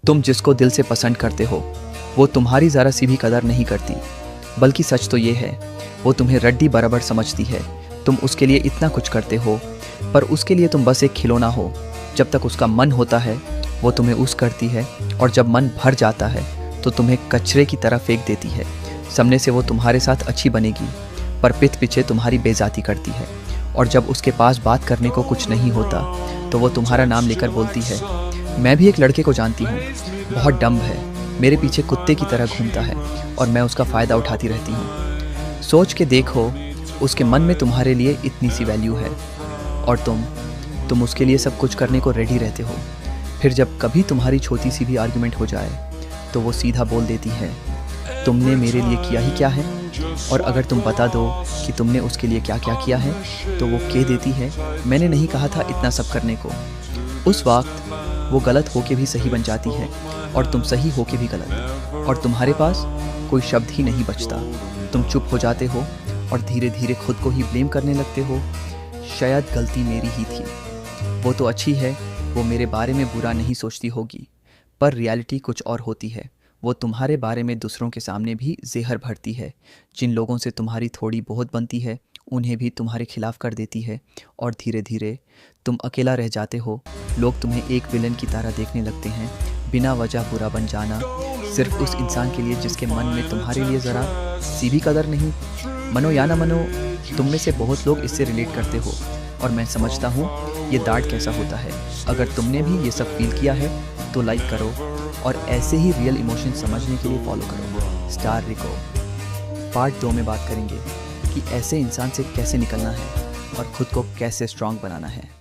तुम जिसको दिल से पसंद करते हो वो तुम्हारी ज़रा सी भी कदर नहीं करती, बल्कि सच तो ये है वो तुम्हें रड्डी बराबर समझती है। तुम उसके लिए इतना कुछ करते हो, पर उसके लिए तुम बस एक खिलौना हो। जब तक उसका मन होता है वो तुम्हें उस करती है, और जब मन भर जाता है तो तुम्हें कचरे की तरह फेंक देती है। सामने से वो तुम्हारे साथ अच्छी बनेगी, पर पीठ पीछे तुम्हारी बेइज्जती करती है। और जब उसके पास बात करने को कुछ नहीं होता तो वो तुम्हारा नाम लेकर बोलती है, मैं भी एक लड़के को जानती हूँ, बहुत डम्ब है, मेरे पीछे कुत्ते की तरह घूमता है और मैं उसका फ़ायदा उठाती रहती हूँ। सोच के देखो, उसके मन में तुम्हारे लिए इतनी सी वैल्यू है, और तुम उसके लिए सब कुछ करने को रेडी रहते हो। फिर जब कभी तुम्हारी छोटी सी भी आर्गुमेंट हो जाए तो वो सीधा बोल देती है, तुमने मेरे लिए किया ही क्या है। और अगर तुम बता दो कि तुमने उसके लिए क्या क्या किया है तो वो कह देती है, मैंने नहीं कहा था इतना सब करने को। उस वक्त वो गलत होके भी सही बन जाती है और तुम सही होके भी गलत, और तुम्हारे पास कोई शब्द ही नहीं बचता। तुम चुप हो जाते हो और धीरे धीरे खुद को ही ब्लेम करने लगते हो, शायद गलती मेरी ही थी, वो तो अच्छी है, वो मेरे बारे में बुरा नहीं सोचती होगी। पर रियलिटी कुछ और होती है। वो तुम्हारे बारे में दूसरों के सामने भी जहर भरती है। जिन लोगों से तुम्हारी थोड़ी बहुत बनती है उन्हें भी तुम्हारे खिलाफ कर देती है, और धीरे धीरे तुम अकेला रह जाते हो। लोग तुम्हें एक विलन की तरह देखने लगते हैं। बिना वजह बुरा बन जाना सिर्फ उस इंसान के लिए जिसके मन में तुम्हारे लिए ज़रा सी भी कदर नहीं। मनो या ना मनो, तुम में से बहुत लोग इससे रिलेट करते हो, और मैं समझता हूँ ये डांट कैसा होता है। अगर तुमने भी ये सब फील किया है तो लाइक करो, और ऐसे ही रियल इमोशन समझने के लिए फॉलो करो स्टार रिको। पार्ट 2 में बात करेंगे कि ऐसे इंसान से कैसे निकलना है और खुद को कैसे स्ट्रांग बनाना है।